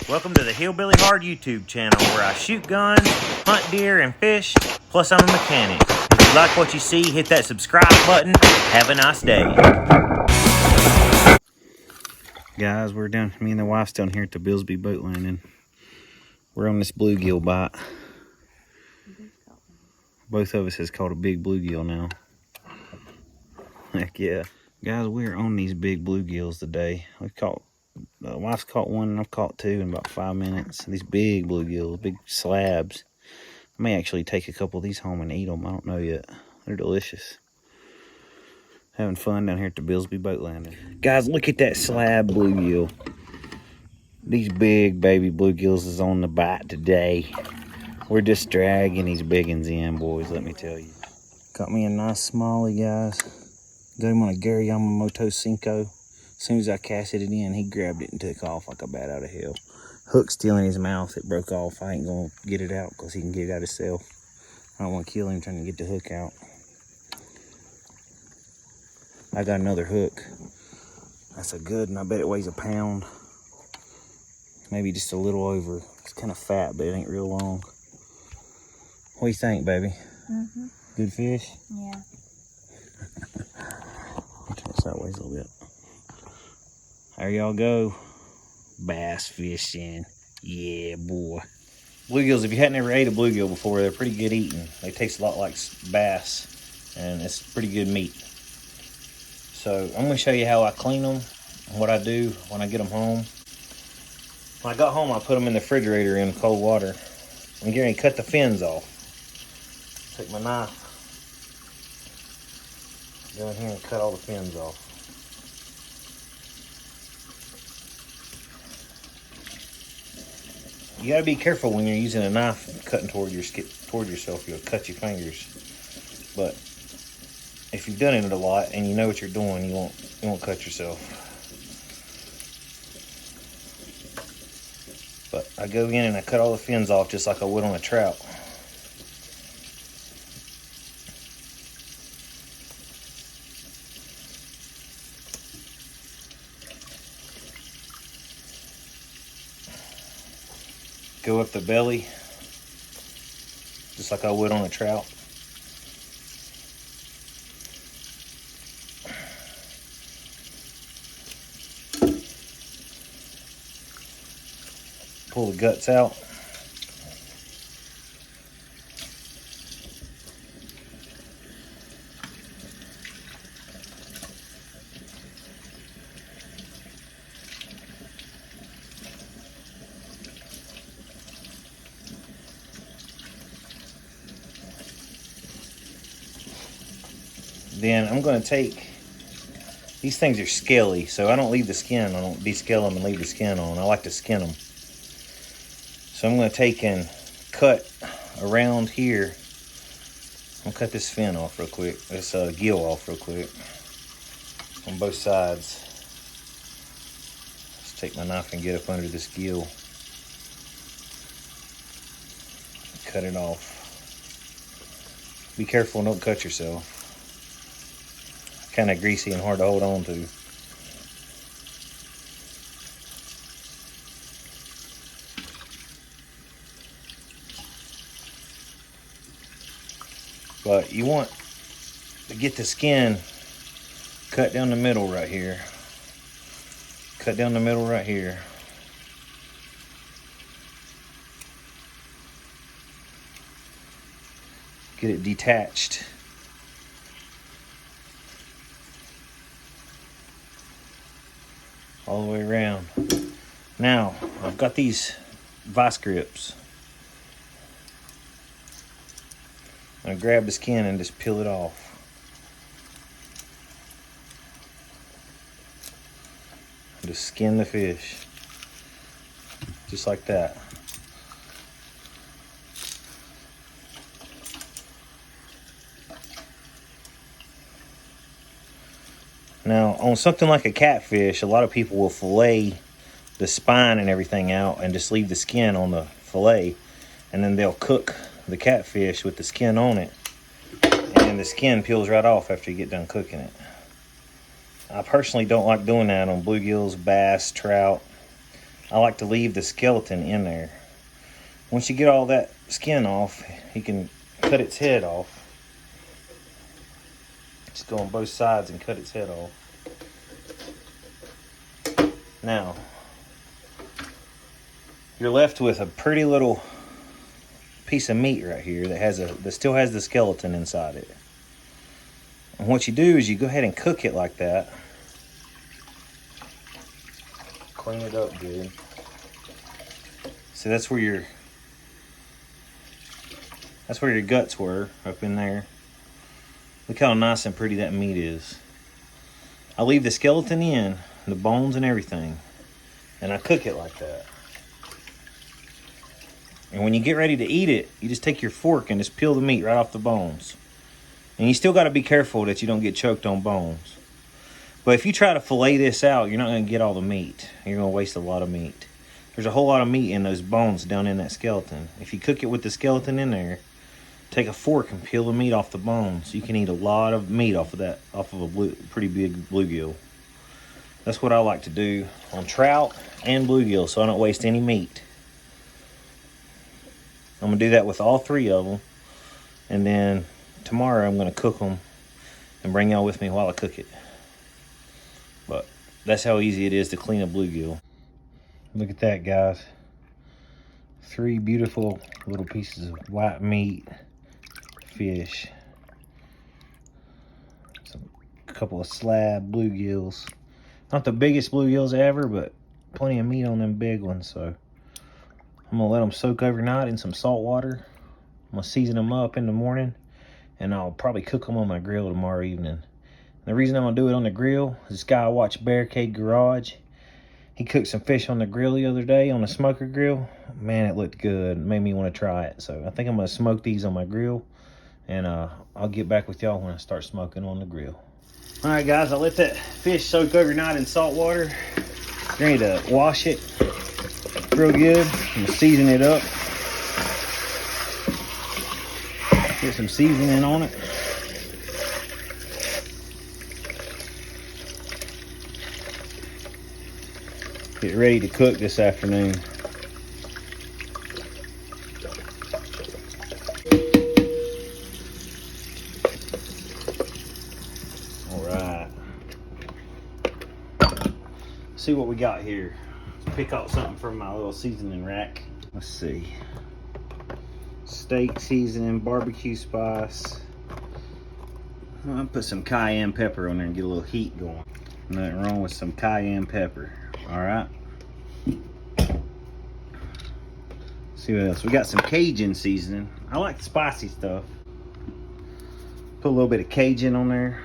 Welcome to the Hillbilly Hard YouTube channel where I shoot guns, hunt deer, and fish, plus I'm a mechanic. If you like what you see, hit that subscribe button. Have a nice day. Guys, me and the wife's down here at the Billsby boat landing. We're on this bluegill bite. Both of us has caught a big bluegill now. Heck yeah. Guys, we're on these big bluegills today. The wife's caught one and I've caught two in about 5 minutes. These big bluegills, big slabs. I may actually take a couple of these home and eat them. I don't know yet. They're delicious. Having fun down here at the Billsby boat landing. Guys, look at that slab bluegill. These big baby bluegills is on the bite today. We're just dragging these big ones in, boys, let me tell you. Caught me a nice smallie, guys. Got him on a Gary Yamamoto Cinco. As soon as I casted it in, he grabbed it and took off like a bat out of hell. Hook still in his mouth. It broke off. I ain't gonna get it out because he can get it out himself. I don't want to kill him trying to get the hook out. I got another hook. That's a good, and I bet it weighs a pound. Maybe just a little over. It's kind of fat, but it ain't real long. What do you think, baby? Mm-hmm. Good fish? Yeah. Turn it sideways a little bit. There y'all go. Bass fishing. Yeah, boy. Bluegills, if you hadn't ever ate a bluegill before, they're pretty good eating. They taste a lot like bass, and it's pretty good meat. So I'm going to show you how I clean them and what I do when I get them home. When I got home, I put them in the refrigerator in cold water. I'm getting ready to cut the fins off. Take my knife, go in here and cut all the fins off. You gotta be careful when you're using a knife cutting toward yourself. You'll cut your fingers. But if you've done it a lot and you know what you're doing, you won't cut yourself. But I go in and I cut all the fins off just like I would on a trout. Go up the belly, just like I would on a trout. Pull the guts out. Then I'm going to take, these things are scaly, so I don't leave the skin. I don't descale them and leave the skin on. I like to skin them. So I'm going to take and cut around here. I'm going to cut this fin off real quick, this gill off real quick on both sides. Just take my knife and get up under this gill. Cut it off. Be careful, don't cut yourself. Kind of greasy and hard to hold on to. But you want to get the skin cut down the middle right here. Cut down the middle right here. Get it detached. All the way around. Now, I've got these vice grips. I'm gonna grab the skin and just peel it off. Just skin the fish. Just like that. Now, on something like a catfish, a lot of people will fillet the spine and everything out and just leave the skin on the fillet. And then they'll cook the catfish with the skin on it. And the skin peels right off after you get done cooking it. I personally don't like doing that on bluegills, bass, trout. I like to leave the skeleton in there. Once you get all that skin off, you can cut its head off. Just go on both sides and cut its head off. Now, you're left with a pretty little piece of meat right here that still has the skeleton inside it. And what you do is you go ahead and cook it like that. Clean it up good. So that's where your guts were, up in there. Look how nice and pretty that meat is. I leave the skeleton in, the bones and everything, and I cook it like that. And when you get ready to eat it, you just take your fork and just peel the meat right off the bones. And you still got to be careful that you don't get choked on bones. But if you try to fillet this out, you're not going to get all the meat. You're going to waste a lot of meat. There's a whole lot of meat in those bones down in that skeleton. If you cook it with the skeleton in there, take a fork and peel the meat off the bones. You can eat a lot of meat off of a pretty big bluegill. That's what I like to do on trout and bluegill, so I don't waste any meat. I'm going to do that with all three of them. And then tomorrow I'm going to cook them and bring y'all with me while I cook it. But that's how easy it is to clean a bluegill. Look at that, guys. 3 beautiful little pieces of white meat fish. A couple of slab bluegills. Not the biggest bluegills ever, but plenty of meat on them big ones. So I'm gonna let them soak overnight in some salt water. I'm gonna season them up in the morning, and I'll probably cook them on my grill tomorrow evening. The reason I'm gonna do it on the grill is this guy I watched, Barricade Garage. He cooked some fish on the grill the other day, on the smoker grill. Man, it looked good. It made me want to try it. So I think I'm gonna smoke these on my grill, and I'll get back with y'all when I start smoking on the grill. All right, guys, I let that fish soak overnight in salt water. Ready to wash it real good. I'm gonna season it up. Get some seasoning on it. Get ready to cook this afternoon. All right. See what we got here. Let's pick out something from my little seasoning rack. Let's see. Steak seasoning, barbecue spice. I'll put some cayenne pepper on there and get a little heat going. Nothing wrong with some cayenne pepper. All right. See what else? We got some Cajun seasoning. I like the spicy stuff. Put a little bit of Cajun on there.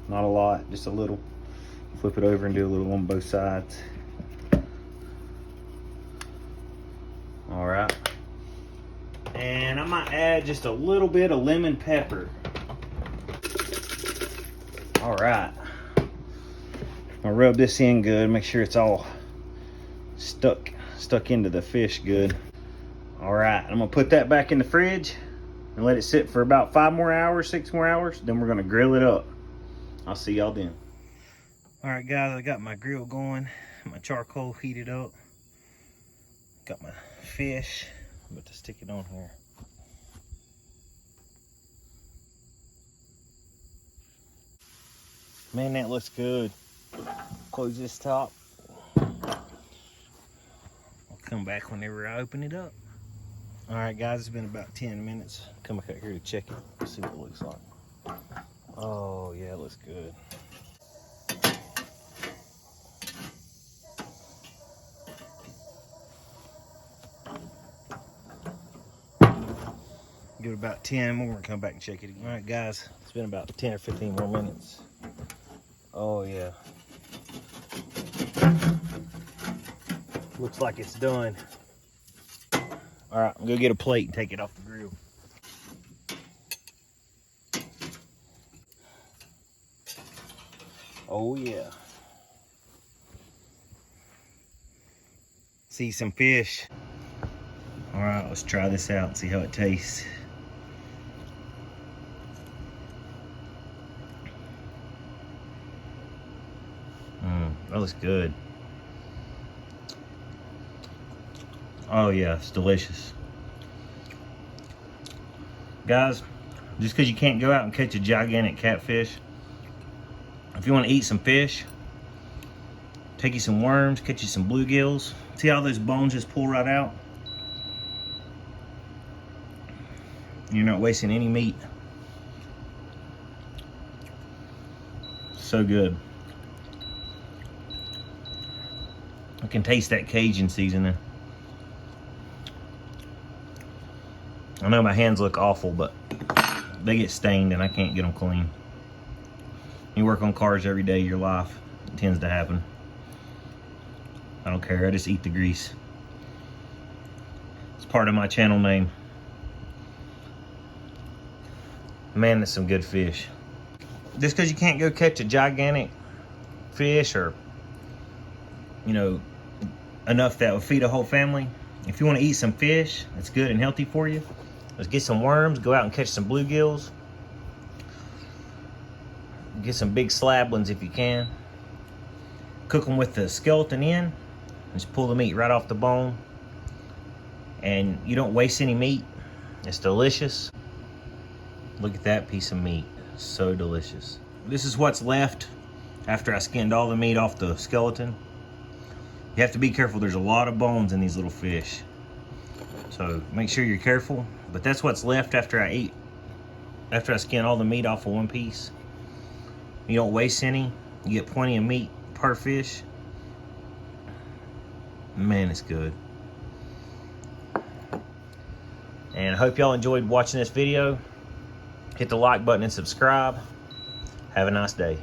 Not a lot, just a little. Flip it over and do a little on both sides. All right. And I might add just a little bit of lemon pepper. All right. I'll rub this in good, make sure it's all stuck into the fish good. All right, I'm gonna put that back in the fridge and let it sit for about 5 more hours, 6 more hours. Then we're gonna grill it up. I'll see y'all then. All right, guys, I got my grill going, my charcoal heated up. Got my fish. I'm about to stick it on here. Man, that looks good. Close this top. I'll come back whenever I open it up. All right, guys, it's been about 10 minutes. Come back out here to check it, see what it looks like. Oh, yeah, it looks good. Give it about 10 more and come back and check it again. All right, guys, it's been about 10 or 15 more minutes. Oh, yeah. Looks like it's done. All right, I'm gonna get a plate and take it off the grill. Oh, yeah. See some fish. All right, let's try this out and see how it tastes. That looks good. Oh yeah, it's delicious. Guys, just because you can't go out and catch a gigantic catfish, if you want to eat some fish, take you some worms, catch you some bluegills. See how those bones just pull right out? You're not wasting any meat. So good. I can taste that Cajun seasoning. I know my hands look awful, but they get stained and I can't get them clean. You work on cars every day of your life, it tends to happen. I don't care, I just eat the grease. It's part of my channel name. Man, that's some good fish. Just because you can't go catch a gigantic fish or, you know, enough that would feed a whole family, if you want to eat some fish that's good and healthy for you, let's get some worms, go out and catch some bluegills. Get some big slab ones if you can. Cook them with the skeleton in. Just pull the meat right off the bone. And you don't waste any meat. It's delicious. Look at that piece of meat. So delicious. This is what's left after I skinned all the meat off the skeleton. You have to be careful. There's a lot of bones in these little fish. So make sure you're careful. But that's what's left after I skin all the meat off of one piece. You don't waste any. You get plenty of meat per fish. Man, it's good. And I hope y'all enjoyed watching this video. Hit the like button and subscribe. Have a nice day.